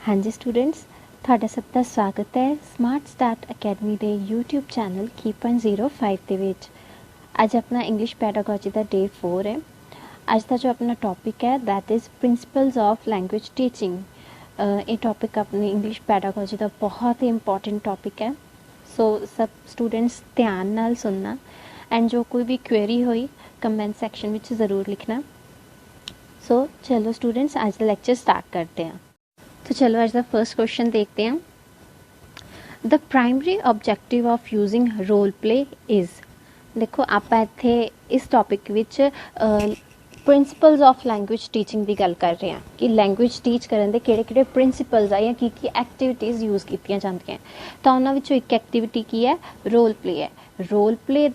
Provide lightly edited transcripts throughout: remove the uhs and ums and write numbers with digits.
हाँ जी स्टूडेंट्स, ਤੁਹਾਡਾ ਸਭ ਦਾ ਸਵਾਗਤ ਹੈ ਸਮਾਰਟ ਸਟਾਰਟ ਅਕੈਡਮੀ ਦੇ YouTube ਚੈਨਲ Key.05 ਦੇ ਵਿੱਚ। ਅੱਜ ਆਪਣਾ ਇੰਗਲਿਸ਼ ਪੈਡਾਗੋਜੀ ਦਾ ਡੇ 4 ਹੈ। ਅੱਜ ਦਾ ਜੋ ਆਪਣਾ ਟੌਪਿਕ ਹੈ that is principals of language teaching. ਇਹ ਟੌਪਿਕ ਆਪਣੀ ਇੰਗਲਿਸ਼ ਪੈਡਾਗੋਜੀ ਦਾ ਬਹੁਤ ਹੀ ਇੰਪੋਰਟੈਂਟ ਟੌਪਿਕ ਹੈ। ਸੋ ਸਭ ਸਟੂਡੈਂਟਸ ਧਿਆਨ ਨਾਲ ਸੁਣਨਾ ਐਂਡ ਜੋ ਕੋਈ ਵੀ ਕੁਐਰੀ ਹੋਈ ਕਮੈਂਟ ਸੈਕਸ਼ਨ ਵਿੱਚ ਜ਼ਰੂਰ ਲਿਖਣਾ। ਸੋ ਚਲੋ स्टूडेंट्स आज का लेक्चर स्टार्ट करते हैं। तो चलो आज का फर्स्ट क्वेश्चन देखते हैं। The primary objective of using role play is. देखो आप इत्थे इस टॉपिक विच प्रिंसिपल्स ऑफ लैंग्वेज टीचिंग की गल कर रहे हैं कि लैंग्वेज टीच करन दे किहड़े-किहड़े प्रिंसिपल्स आ या की एक्टिविटीज़ यूज़ कीतियां जांदियां। तां उन्हां विचों एक एक्टिविटी की है रोल प्ले है। रोल प्ले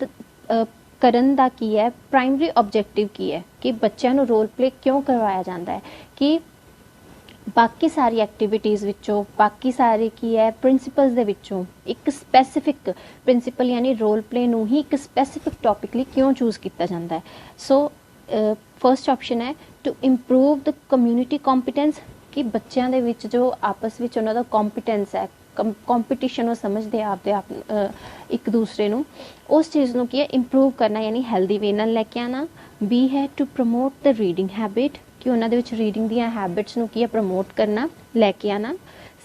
करन दा की है प्राइमरी ऑब्जेक्टिव की है कि बच्चों को रोल प्ले क्यों करवाया जाता है कि बाकी सारी एक्टिविटीज़ विचों बाकी सारे की है प्रिंसिपल्स दे विचों एक स्पैसीफिक प्रिंसिपल यानी रोल प्ले नूं ही एक स्पैसीफिक टॉपिक लिए क्यों चूज़ किया जाता है। सो फर्स्ट ऑप्शन है to improve the community competence कि बच्चों दे विच जो आपस में उन्हों दा कॉम्पिटेंस है कंपीटिशन वो समझते आपदे आप एक दूसरे नूं उस चीज़ नूं की है इंप्रूव करना यानी हैल्दी वे नाल लैके आना। बी है to promote the reading habit कि उन्हां दे विच रीडिंग दी हैबिट्स नूं की है प्रमोट करना लैके आना।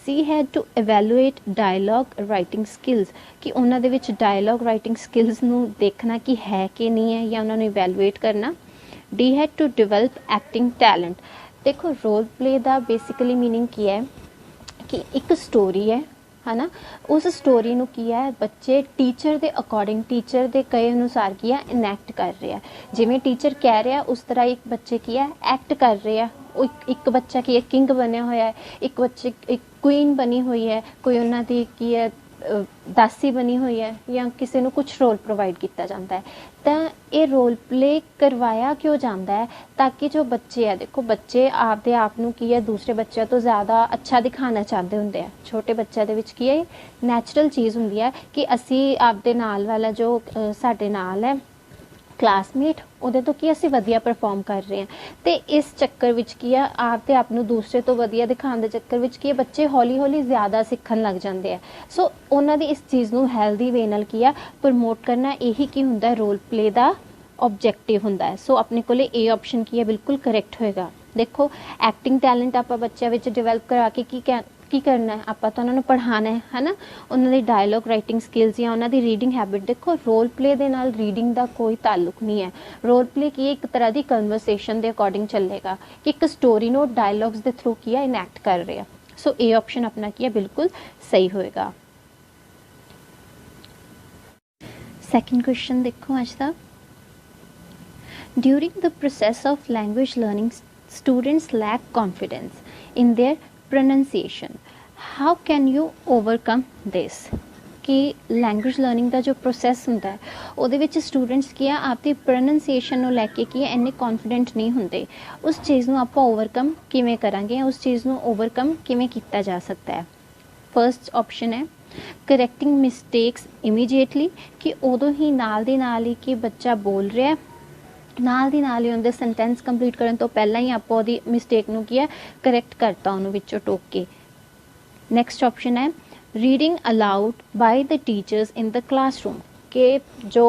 सी है टू एवैलुएट डायलॉग राइटिंग स्किल्स कि उन्हां दे विच डायलॉग राइटिंग स्किल्स नूं देखना कि है कि नहीं है या उन्हां नूं इवैलुएट करना। डी है टू डिवेलप एक्टिंग टैलेंट। देखो रोल प्ले दा बेसिकली मीनिंग की है कि एक स्टोरी है ना, उस स्टोरी नूं की है बच्चे टीचर दे अकॉर्डिंग टीचर दे कहे अनुसार की है इनैक्ट कर रहे हैं। जिवें टीचर कह रहा है उस तरह एक बच्चे की है एक्ट कर रहे हैं। एक बच्चा की है किंग बनया होया है, एक बच्चे एक क्वीन बनी हुई है, कोई उन्हां दी की है दासी बनी हुई है या किसी को कुछ रोल प्रोवाइड किया जाता है। तो ये रोल प्ले करवाया क्यों जाता है ताकि जो बच्चे है देखो बच्चे आपदे आप नूं की है दूसरे बच्चों तो ज़्यादा अच्छा दिखाना चाहते होंगे। छोटे बच्चों के विच की है नैचुरल चीज़ होंदी है कि असी आपदे नाल वाला जो साडे नाल है क्लासमेट उहदे तो की असी वधिया परफॉर्म कर रहे हैं तो इस चक्कर विच की है आपते आप नूं दूसरे तो वधिया दिखाने के चक्कर विच की है बच्चे हौली हौली ज़्यादा सीखण लग जाते हैं। सो उन्हां दी इस चीज़ नूं हैल्दी वे नाल की है प्रमोट करना यही की हुंदा है रोल प्ले दा ऑब्जेक्टिव हुंदा है। सो अपने कोले ए ऑप्शन की है बिल्कुल करैक्ट होएगा। देखो एक्टिंग टैलेंट आपां बच्चों विच डिवेलप करा के की करना है आप तो उन्होंने पढ़ाना है ना, उन्होंने डायलॉग राइटिंग स्किल्स या उन्होंने रीडिंग हैबिट। देखो रोल प्ले दे नाल रीडिंग का कोई ताल्लुक नहीं है। रोल प्ले की एक तरह की कन्वर्सेशन के अकॉर्डिंग चलेगा कि एक स्टोरी नो डायलॉग्स के थ्रू किया इनैक्ट कर रहे हैं। सो ए ऑप्शन अपना किया बिल्कुल सही होएगा। सेकंड क्वेश्चन देखो आज का। During the process of language learning students lack confidence in their pronunciation. How can you overcome this कि लैंग्वेज लर्निंग का जो प्रोसैस होंदा है उहदे विच स्टूडेंट्स की है आपकी प्रोनंसिएशन नूं लैके कि इन्ने कॉन्फिडेंट नहीं होंदे। उस चीज़ नूं आपां ओवरकम किवें करांगे, उस चीज़ नूं ओवरकम किवें कीता जा सकता है। फर्स्ट ऑप्शन है करैक्टिंग मिसटेक्स इमीडिएटली कि उदों ही नाल ही कि बच्चा बोल रहा है नाल दी नाल ही उनके सेंटेंस कंप्लीट करने तो पहला ही आप उहदी मिसटेक नूं की है करैक्ट करता उन्होंने विचों टोक के। नैक्सट ऑप्शन है reading allowed by the teachers in the classroom के जो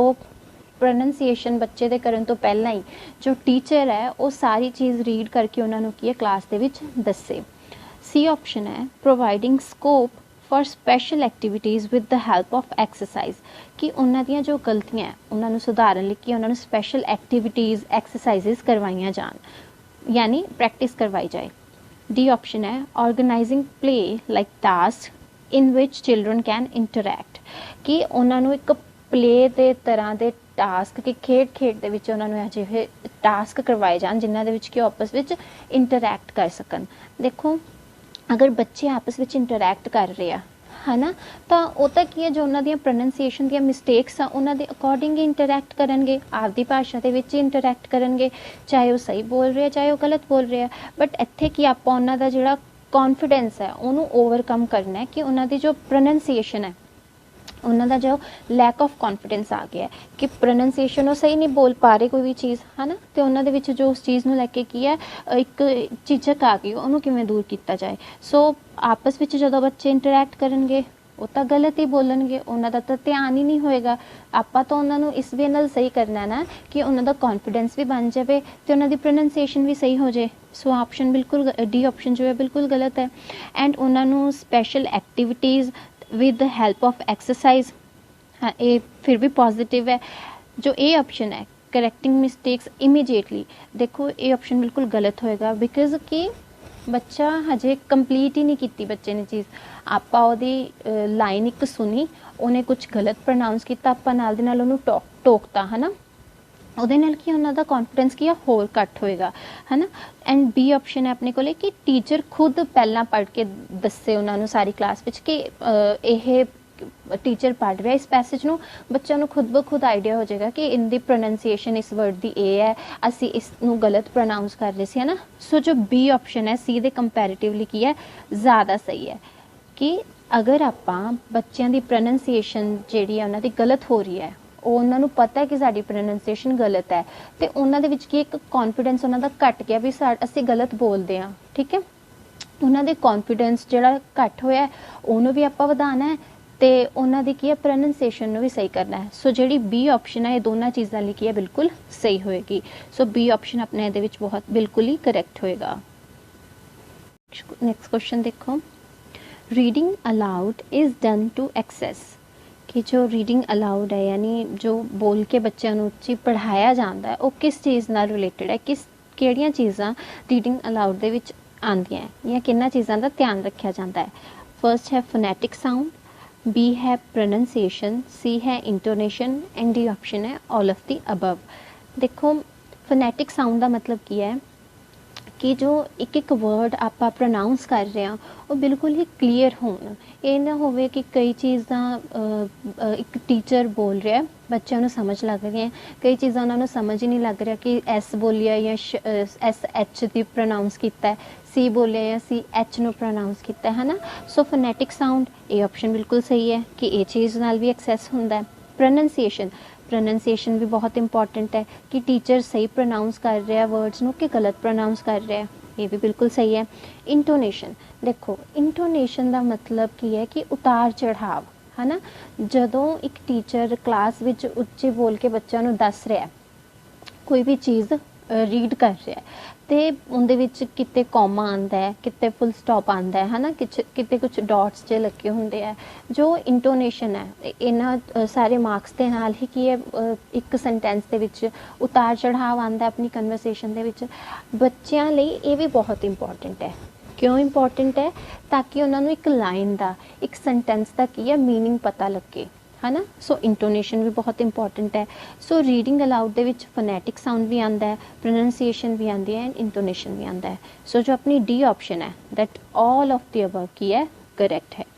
प्रोनंसिएशन बच्चे दे करन तो पहला ही जो टीचर है वो सारी चीज़ रीड करके उन्होंने की है क्लास दे विच दस्से। सी ऑप्शन है providing scope for special activities with the help of exercise कि उन्हों दी जो गलतियां हैं उन्होंने सुधारन लई कि उन्होंने स्पैशल एक्टिविटीज़ एक्सरसाइजिज करवाइयां जान यानी प्रैक्टिस करवाई जाए। डी ऑप्शन है organising play like task in which children can interact कि उन्होंने एक प्ले दे तरह के टास्क कि खेड दे विच उन्होंने अजिहे टास्क करवाए जान जिन्हां दे विच कि आपस विच इंटरैक्ट कर सकन। देखो अगर बच्चे आपस में इंटरैक्ट कर रहे हैं है ना तो वो की है जो उन्होंने प्रोनंसिएशन दी मिसटेक्स आ उन्होंने अकॉर्डिंग ही इंटरैक्ट करेंगे आपकी भाषा के विच इंटरैक्ट करेंगे चाहे वो सही बोल रहे हैं चाहे वो गलत बोल रहे हैं। बट इत्थे कि आप जो कॉन्फिडेंस है उन्होंने ओवरकम करना है कि उन्होंने जो प्रोनंसिएशन है उन्होंने जो लैक ऑफ कॉन्फिडेंस आ गया कि प्रोनंसिएशन वो सही नहीं बोल पा रहे कोई भी चीज़ है ना, तो उन्होंने विच जो उस चीज़ ਨੂੰ लेके की है एक झिझक आ गई ਉਹਨੂੰ ਕਿਵੇਂ दूर किया जाए। सो आपस ਵਿੱਚ ਜਦੋਂ ਬੱਚੇ ਇੰਟਰੈਕਟ ਕਰਨਗੇ ਉਹ ਤਾਂ ਗਲਤ ਹੀ ਬੋਲਣਗੇ, ਉਹਨਾਂ ਦਾ ਤਾਂ ਧਿਆਨ ਹੀ ਨਹੀਂ ਹੋਏਗਾ। ਆਪਾਂ ਤਾਂ ਉਹਨਾਂ ਨੂੰ ਇਸ ਵੇ ਨਾਲ ਸਹੀ ਕਰਨਾ ਨਾ ਕਿ ਉਹਨਾਂ ਦਾ ਕੌਨਫੀਡੈਂਸ ਵੀ ਬਣ ਜਾਵੇ ਤੇ ਉਹਨਾਂ ਦੀ ਪ੍ਰੋਨੰਸੀਏਸ਼ਨ ਵੀ ਸਹੀ ਹੋ ਜਾਏ। ਸੋ ਆਪਸ਼ਨ ਬਿਲਕੁਲ ਡੀ ਆਪਸ਼ਨ ਜੋ ਹੈ ਬਿਲਕੁਲ ਗਲਤ ਹੈ। ਐਂਡ ਉਹਨਾਂ ਨੂੰ special activities with the help of exercise, हाँ ये फिर भी पॉजिटिव है। जो ए ऑप्शन है करेक्टिंग मिसटेक्स इमीडिएटली, देखो ये ऑप्शन बिल्कुल गलत होएगा बिकॉज कि बच्चा हजे कंप्लीट ही नहीं की बच्चे ने चीज़, आपा ओदी लाइन एक सुनी उन्हें कुछ गलत प्रोनाउंस किया, आपा नाल दे नाल उन्हें टोकता है ना, ਉਹਦੇ ਨਾਲ ਕੀ ਉਹਨਾਂ ਦਾ ਕੌਨਫੀਡੈਂਸ ਕੀ ਆ ਹੋਰ ਘੱਟ ਹੋਏਗਾ ਹੈ ਨਾ। ਐਂਡ ਬੀ ਆਪਸ਼ਨ ਹੈ ਆਪਣੇ ਕੋਲੇ ਕਿ ਟੀਚਰ ਖੁਦ ਪਹਿਲਾਂ ਪੜ੍ਹ ਕੇ ਦੱਸੇ ਉਹਨਾਂ ਨੂੰ ਸਾਰੀ ਕਲਾਸ ਵਿੱਚ ਕਿ ਇਹ ਟੀਚਰ ਪੜ੍ਹ ਰਿਹਾ ਇਸ ਪੈਸੇਜ ਨੂੰ, ਬੱਚਿਆਂ ਨੂੰ ਖੁਦ ਬ ਖੁਦ ਆਈਡੀਆ ਹੋ ਜਾਏਗਾ ਕਿ ਇਨ ਦੀ ਪ੍ਰੋਨੰਸੀਏਸ਼ਨ ਇਸ ਵਰਡ ਦੀ ਇਹ ਹੈ, ਅਸੀਂ ਇਸ ਨੂੰ ਗਲਤ ਪ੍ਰੋਨਾਊਂਸ ਕਰ ਰਹੇ ਸੀ ਹੈ ਨਾ। ਸੋ ਜੋ ਬੀ ਆਪਸ਼ਨ ਹੈ ਸੀ ਦੇ ਕੰਪੈਰੀਟਿਵਲੀ ਕੀ ਹੈ ਜ਼ਿਆਦਾ ਸਹੀ ਹੈ ਕਿ ਅਗਰ ਆਪਾਂ ਬੱਚਿਆਂ ਦੀ ਪ੍ਰੋਨੰਸੀਏਸ਼ਨ ਜਿਹੜੀ ਹੈ ਉਹਨਾਂ ਦੀ ਗਲਤ ਹੋ ਰਹੀ ਹੈ, ਉਹ ਉਹਨਾਂ ਨੂੰ ਪਤਾ ਹੈ ਕਿ ਸਾਡੀ ਪ੍ਰੋਨੰਸੀਏਸ਼ਨ ਗਲਤ ਹੈ ਤੇ ਉਹਨਾਂ ਦੇ ਵਿੱਚ ਕੀ ਇੱਕ ਕੌਨਫੀਡੈਂਸ ਉਹਨਾਂ ਦਾ ਘਟ ਗਿਆ ਵੀ ਅਸੀਂ ਗਲਤ ਬੋਲਦੇ ਹਾਂ, ਠੀਕ ਹੈ। ਉਹਨਾਂ ਦੇ ਕੌਨਫੀਡੈਂਸ ਜਿਹੜਾ ਘੱਟ ਹੋਇਆ ਉਹਨੂੰ ਵੀ ਆਪਾਂ ਵਧਾਉਣਾ ਹੈ ਤੇ ਉਹਨਾਂ ਦੀ ਕੀ ਹੈ ਪ੍ਰੋਨੰਸੀਏਸ਼ਨ ਨੂੰ ਵੀ ਸਹੀ ਕਰਨਾ ਹੈ। ਸੋ ਜਿਹੜੀ ਬੀ ਆਪਸ਼ਨ ਹੈ ਇਹ ਦੋਨਾਂ ਚੀਜ਼ਾਂ ਲਈ ਕੀ ਹੈ ਬਿਲਕੁਲ ਸਹੀ ਹੋਏਗੀ। ਸੋ ਬੀ ਆਪਸ਼ਨ ਆਪਣੇ ਇਹਦੇ ਵਿੱਚ ਬਹੁਤ ਬਿਲਕੁਲ ਹੀ ਕਰੈਕਟ ਹੋਏਗਾ। ਨੈਕਸਟ ਕੁਐਸਚਨ ਦੇਖੋ, reading aloud is done to access, कि जो रीडिंग अलाउड है यानी जो बोल के बच्चों ਨੂੰ ਉੱਚੀ ਪੜ੍ਹਾਇਆ ਜਾਂਦਾ ਹੈ ਉਹ ਕਿਸ ਚੀਜ਼ ਨਾਲ ਰਿਲੇਟਡ ਹੈ, ਕਿਹੜੀਆਂ ਚੀਜ਼ਾਂ ਰੀਡਿੰਗ ਅਲਾउड ਦੇ ਵਿੱਚ ਆਉਂਦੀਆਂ ਜਾਂ ਕਿੰਨਾਂ ਚੀਜ਼ਾਂ ਦਾ ਧਿਆਨ ਰੱਖਿਆ ਜਾਂਦਾ ਹੈ। ਫਰਸਟ ਹੈ ਫੋਨੈਟਿਕ ਸਾਊਂਡ, बी है प्रोनंसिएशन, सी है इंटोनेशन एंड डी ऑप्शन है ऑल ऑफ दी अबव। देखो फोनैटिक साउंड का मतलब की है कि जो एक एक वर्ड आप प्रोनाउंस कर रहे हैं वो बिल्कुल ही क्लीयर होन, ये ना होवे कि कई चीज़ां एक टीचर बोल रहा है बच्चों को समझ लग रही हैं, कई चीज़ां उन्होंने समझ ही नहीं लग रहा कि एस बोलिया या एस एच दी प्रोनाउंस किया, सी बोलिया या सी एच नो प्रोनाउंस किया है ना। सो फोनैटिक साउंड ये ऑप्शन बिल्कुल सही है कि ये चीज़ नाल भी एक्सैस होंदा है। प्रोनंसिएशन भी बहुत इंपॉर्टेंट है कि टीचर सही प्रोनाउंस कर रहा है वर्ड्स ਨੂੰ कि गलत प्रोनाउंस कर रहा है, ये भी बिल्कुल सही है। इंटोनेशन, देखो इंटोनेशन का मतलब की है कि उतार चढ़ाव है ना, ਜਦੋਂ ਇੱਕ ਟੀਚਰ ਕਲਾਸ ਵਿੱਚ ਉੱਚੀ ਬੋਲ ਕੇ ਬੱਚਿਆਂ ਨੂੰ ਦੱਸ ਰਿਹਾ ਕੋਈ ਵੀ ਚੀਜ਼ ਰੀਡ ਕਰ ਰਿਹਾ ਤੇ ਉਹਦੇ ਵਿੱਚ ਕਿਤੇ ਕੌਮਾ ਆਂਦਾ ਹੈ, ਕਿਤੇ ਫੁੱਲ ਸਟਾਪ ਆਂਦਾ ਹੈ ਨਾ, ਕਿਤੇ ਕੁਝ ਡਾਟਸ ਜੇ ਲੱਗੇ ਹੁੰਦੇ ਆ। ਜੋ ਇੰਟੋਨੇਸ਼ਨ ਹੈ ਇਹਨਾਂ ਸਾਰੇ ਮਾਰਕਸ ਦੇ ਨਾਲ ਹੀ ਕੀ ਹੈ ਇੱਕ ਸੈਂਟੈਂਸ ਦੇ ਵਿੱਚ ਉਤਾਰ ਚੜਾਵ ਆਂਦਾ ਆਪਣੀ ਕਨਵਰਸੇਸ਼ਨ ਦੇ ਵਿੱਚ। ਬੱਚਿਆਂ ਲਈ ਇਹ ਵੀ ਬਹੁਤ ਇੰਪੋਰਟੈਂਟ ਹੈ। क्यों इंपॉर्टेंट है? ताकि उन्होंने एक लाइन का एक सेंटेंस का की है मीनिंग पता लगे है ना। सो इंटोनेशन भी बहुत इंपॉर्टेंट है। So reading allowed they which phonetic sound भी आता है, प्रोनंसिएशन भी आती है एंड इंटोनेशन भी आता है। सो जो अपनी डी ऑप्शन है that all of the above की है करेक्ट है,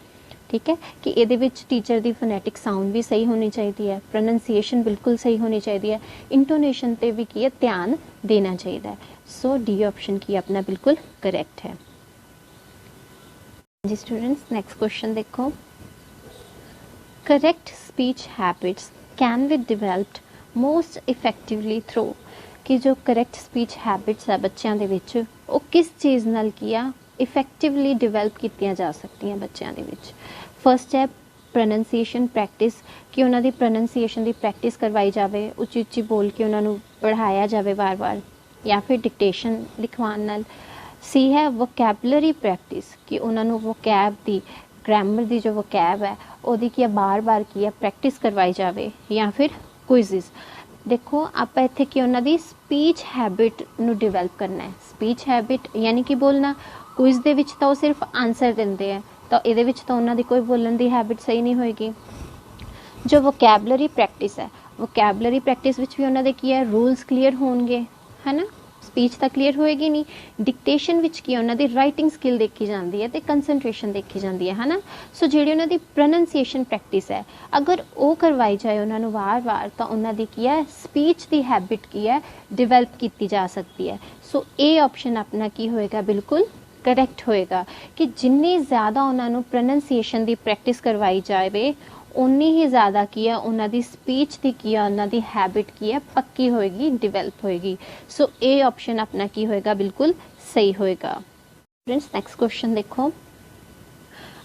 ठीक है, कि ये टीचर की फोनैटिक साउंड भी सही होनी चाहिए है, प्रोनंसिएशन बिल्कुल सही होनी चाहिए है, इंटोनेशन पर भी की है ध्यान देना चाहिए है। सो डी ऑप्शन की अपना बिल्कुल करेक्ट है जी। स्टूडेंट्स नेक्स्ट क्वेश्चन देखो, correct speech habits can be developed most effectively through, कि जो करेक्ट स्पीच हैबिट्स है बच्चों के विच वो किस चीज़ नाल किया इफेक्टिवली डिवेल्प कीतियां जा सकती हैं बच्चों के विच। फर्स्ट है प्रोनंसिएशन प्रैक्टिस, कि उन्होंने प्रोनंसिएशन की प्रैक्टिस करवाई जाए, उच्ची उच्ची बोल के उन्होंने पढ़ाया जाए बार बार, या फिर डिक्टेशन लिखवान नाल। सी है वोकैबलरी प्रैक्टिस, कि उन्होंने वोकैब की ग्रामर की जो वोकैब है वो की बार बार की है प्रैक्टिस करवाई जाए, या फिर क्विज़। देखो आप इत्थे कि उन्होंने स्पीच हैबिट नू डिवेल्प करना है। स्पीच हैबिट यानी कि बोलना, क्विज़ दे विच तो सिर्फ आंसर देंदे हैं, तो ये तो उन्होंने कोई बोलने की हैबिट सही नहीं होएगी। जो वोकैबलरी प्रैक्टिस है, वोकैबलरी प्रैक्टिस विच भी उन्होंने की है रूल्स क्लीयर होंगे है ना, स्पीच तो क्लीयर होएगी नहीं। डिक्टेशन विच की उन्होंने राइटिंग स्किल देखी जाती है तो कंसनट्रेशन देखी जाती है ना। सो जी उन्होंने प्रोनंसिएशन प्रैक्टिस है अगर वो करवाई जाए उन्होंने बार बार, तो उन्होंने की है स्पीच की हैबिट की है डिवेल्प की जा सकती है। सो ये ऑप्शन अपना की होएगा बिल्कुल करेक्ट होएगा, कि जिन्नी ज़्यादा उन्होंने प्रोनंसिएशन की प्रैक्टिस करवाई जाए उन्नी ही ज़्यादा की है उन्हां दी स्पीच दी की है उन्हां दी हैबिट की है पक्की होएगी डिवेलप होएगी। सो ए ऑप्शन अपना की होएगा बिल्कुल सही होएगा। फ्रेंड्स नेक्स्ट क्वेश्चन देखो,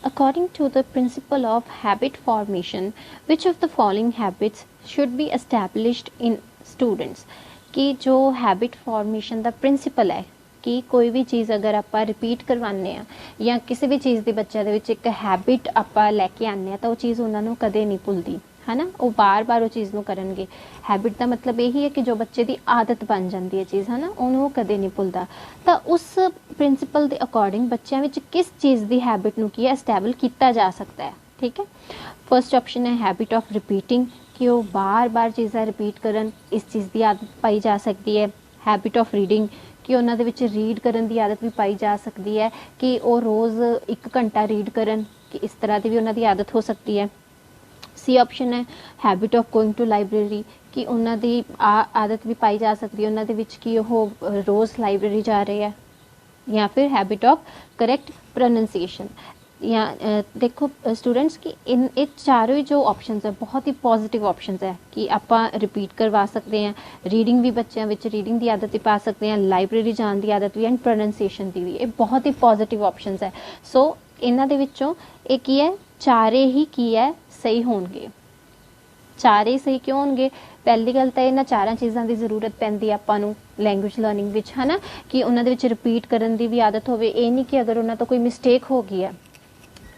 according to the principle of habit formation which of the following habits should be established in students। कि जो हैबिट फॉर्मेशन ਦਾ प्रिंसिपल है कि कोई भी चीज़ अगर आप रिपीट करवाने या किसी भी चीज़ की बच्चों के विच एक हैबिट आप लैके आने तो वो चीज़ उन्होंने कदे नहीं भुलती है ना, वो बार बार वो चीज़ करनगे। हैबिट का मतलब यही है कि जो बच्चे की आदत बन जाती है चीज़ है ना, उन्होंने कदे नहीं भुलता। तो उस प्रिंसिपल के अकॉर्डिंग बच्चों में किस चीज़ की हैबिट नूं की है एस्टैबल किया जा सकता है। ठीक है, फर्स्ट ऑप्शन है हैबिट ऑफ रिपीटिंग कि वो बार बार चीज़ा रिपीट करन, इस चीज़ की आदत पाई जा सकती है। हैबिट ऑफ रीडिंग कि उन्होंने विच रीड करन दी आदत भी पाई जा सकती है कि वो रोज़ 1 घंटा रीड करन, कि इस तरह की भी उन्होंने आदत हो सकती है। सी ऑप्शन है habit of going to library कि उन्होंने आदत भी पाई जा सकती है उन्होंने विच कि वो रोज़ लाइब्रेरी जा रहे हैं। या फिर हैबिट ऑफ करेक्ट प्रोनंसिएशन। या देखो स्टूडेंट्स कि इन एक चारों ही जो ऑप्शंस है बहुत ही पॉजिटिव ऑप्शंस है कि आप रिपीट करवा सकते हैं, रीडिंग भी बच्चों में रीडिंग की आदत भी पा सकते हैं, लाइब्रेरी जाने की आदत भी एंड प्रोनंसिएशन की भी, ये बहुत ही पॉजिटिव ऑप्शंस है। सो इन्हां दे विचों एक ही है चारे ही की है सही होणगे। चारे सही क्यों होणगे? पहली गल तो इन्हां चारां चीज़ों की जरूरत पैंदी आपां नूं लैंग्वेज लर्निंग विच है ना, कि उन्हां दे विच रिपीट करन दी भी आदत होवे। ये नहीं कि अगर उन्हां तो कोई मिसटेक हो गई है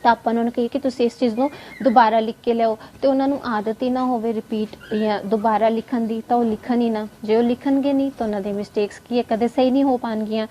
तो आप उन्होंने कही कि तुसीं इस चीज़ को दोबारा लिख के लियाओ, तो उन्होंने आदत ही ना होवे रिपीट या दोबारा लिखन दी तो लिखन ही ना, जो वो लिखनगे नहीं तो उन्होंने मिसटेक्स की है कदे सही नहीं हो पाएंगियां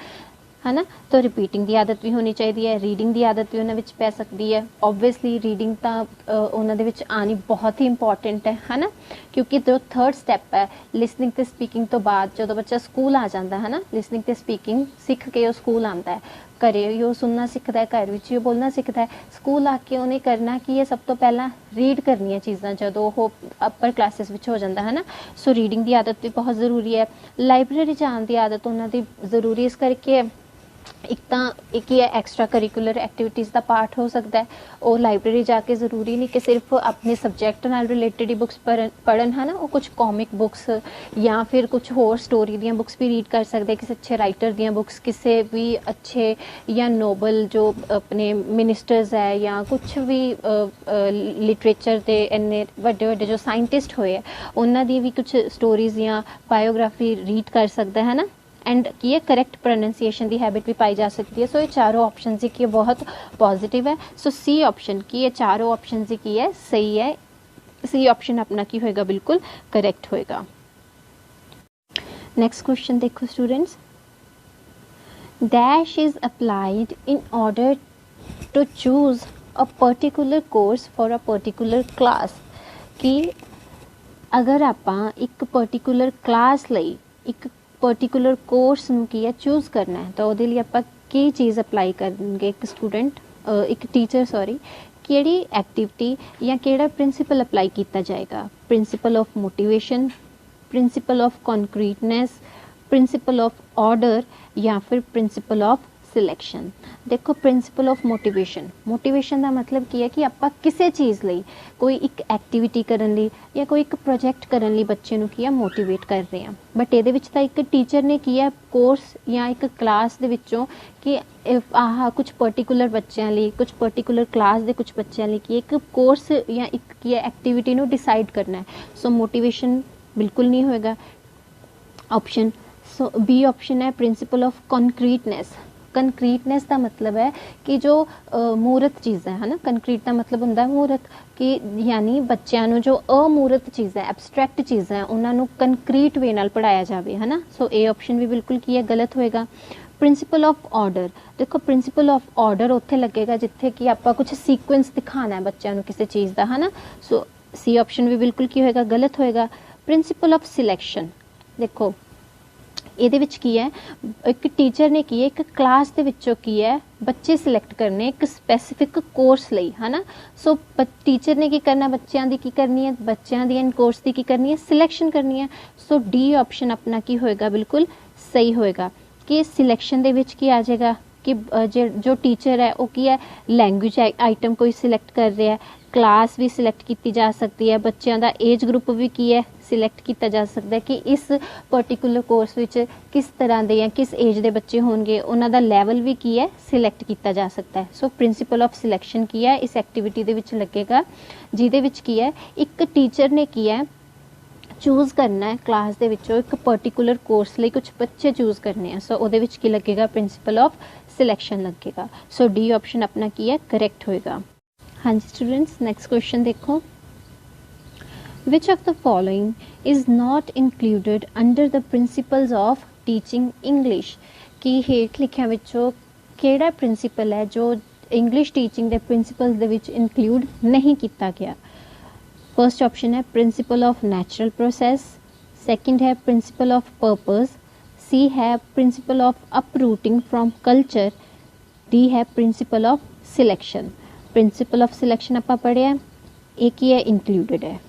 है ना। तो रिपीटिंग की आदत भी होनी चाहिए, रीडिंग की आदत भी उन्होंने पै सकती है। ओबवियसली रीडिंग तो उन्होंने आनी बहुत ही इंपॉर्टेंट है ना, क्योंकि जो थर्ड स्टैप है लिसनिंग तो स्पीकिंग तो बाद जो बच्चा स्कूल आ जाता है ना, लिसनिंग तो स्पीकिंग सीख के वो स्कूल आता है, घरे वो सुनना सीखता है, घर में वो बोलना सीखता है, स्कूल आके उन्हें करना कि सब तो पहला रीड करनी चीज़ां जो वो अपर क्लासिस में हो जाता है ना। सो रीडिंग की आदत भी बहुत ज़रूरी है। लाइब्रेरी जाने की आदत उन्होंने ज़रूरी इस करके एक तो एक ही है एक्स्ट्रा करिकुलर एक्टिविटीज़ का पार्ट हो सकता है। और लाइब्रेरी जाके ज़रूरी नहीं कि सिर्फ अपने सब्जैक्ट नाल रिलेटेड ही बुक्स पढ़न है ना, वो कुछ कॉमिक बुक्स या फिर कुछ होर स्टोरी दी बुक्स भी रीड कर सकते हैं, किसी अच्छे राइटर दी बुक्स, किसी भी अच्छे या नोबल जो अपने मिनिस्टर्स है या कुछ भी लिटरेचर के इन्ने वड्डे वड्डे जो साइंटिस्ट होए उन्हों दी भी कुछ स्टोरीज या बायोग्राफी रीड कर सकता है ना। एंड की है करेक्ट प्रोनंसिएशन की हैबिट भी पाई जा सकती है। सो ये चारों ऑप्शन की बहुत पॉजिटिव है। सो सी ऑप्शन की ये चारों ऑप्शन की है सही है, सी ऑप्शन अपना की होएगा बिल्कुल करेक्ट होएगा। नेक्स्ट क्वेश्चन देखो students, dash is applied in order to choose a particular course for a particular class. कि अगर आप एक पर्टिकुलर क्लास लई एक पर्टिकुलर कोर्स नूं की है चूज़ करना है तो वो लिए आप की चीज़ अप्लाई करेंगे, एक स्टूडेंट एक टीचर सॉरी केड़ी एक्टिविटी या केड़ा प्रिंसिपल अप्लाई किया जाएगा। Principle of motivation, principle of concreteness, principle of order या फिर प्रिंसिपल ऑफ सिलेक्शन। देखो प्रिंसिपल ऑफ मोटिवेशन, मोटिवेशन का मतलब की है कि आप किसी चीज़ लई कोई एक एक्टिविटी करन लई या कोई एक प्रोजेक्ट करन लई बच्चे नूं की है मोटिवेट कर रहे हैं। बट ये एक टीचर ने की है कोर्स या एक क्लास दे विचों कि आह कुछ पर्टिकुलर बच्चों लिए कुछ पर्टिकुलर क्लास के कुछ बच्चों लिए कि एक कोर्स या एक की है एक्टिविटी नूं डिसाइड करना है। सो मोटिवेशन बिल्कुल नहीं होएगा ऑप्शन। सो बी ऑप्शन है प्रिंसिपल ऑफ कॉन्क्रीटनेस। कंक्रीटनेस का मतलब है कि जो मूर्त चीज़ है ना, कंक्रीट का मतलब होंदा है मूर्त कि यानी बच्चों जो अमूर्त चीज़ है एब्सट्रैक्ट चीज़ है उन्होंने कंक्रीट वे नाल पढ़ाया जाए है ना। सो ए ऑप्शन भी बिल्कुल की है गलत होएगा। प्रिंसिपल ऑफ ऑर्डर, देखो प्रिंसिपल ऑफ ऑर्डर उत्थे लगेगा जिथे कि आप कुछ सीक्वेंस दिखाना है बच्चों किसी चीज़ का है ना। सो सी ऑप्शन भी बिल्कुल की होएगा गलत होएगा। प्रिंसिपल ऑफ सिलेक्शन, देखो ये की है एक टीचर ने की है एक क्लास के विचों की है बच्चे सिलेक्ट करने एक स्पैसीफिक कोर्स लई है ना। सो टीचर ने की करना बच्चों की करनी है, बच्चों की कोर्स की करनी है, सिलेक्शन करनी है। सो डी ऑप्शन अपना की होएगा बिल्कुल सही होएगा कि सिलेक्शन दे विच की आ जाएगा कि जो टीचर है वो की है लैंग्वेज आइटम कोई सिलेक्ट कर रहा है, क्लास भी सिलेक्ट की जा सकती है, बच्चों का एज ग्रुप भी की है सिलेक्ट किया जा सकता है कि इस पर्टिकुलर कोर्स विच किस तरह के या किस एज के बच्चे होंगे, उन्हों का लैवल भी की है सिलेक्ट किया जा सकता है। सो प्रिंसीपल ऑफ सिलेक्शन की है इस एक्टिविटी दे विच लगेगा, जिहदे विच की है एक टीचर ने की है चूज़ करना है क्लास दे विचों एक पर्टिकुलर कोर्स लिए कुछ बच्चे चूज़ करने हैं। सो उहदे विच की लगेगा प्रिंसीपल ऑफ सिलेक्शन लगेगा। सो डी ऑप्शन अपना की है करेक्ट होएगा। हाँ जी स्टूडेंट्स, नेक्स्ट क्वेश्चन देखो, which of the following is not included under the principles of teaching English, कि हेठ लिखिया विचों केड़ा प्रिंसीपल है जो इंग्लिश टीचिंग के प्रिंसिपल्स दे विच इंक्लूड नहीं किया गया। फर्स्ट ऑप्शन है principle of natural process, second है प्रिंसिपल ऑफ पर्पस, सी है principle of uprooting from culture, D है principle of selection. Principle of selection आप पढ़िया, एक ही है इंक्लूडेड है।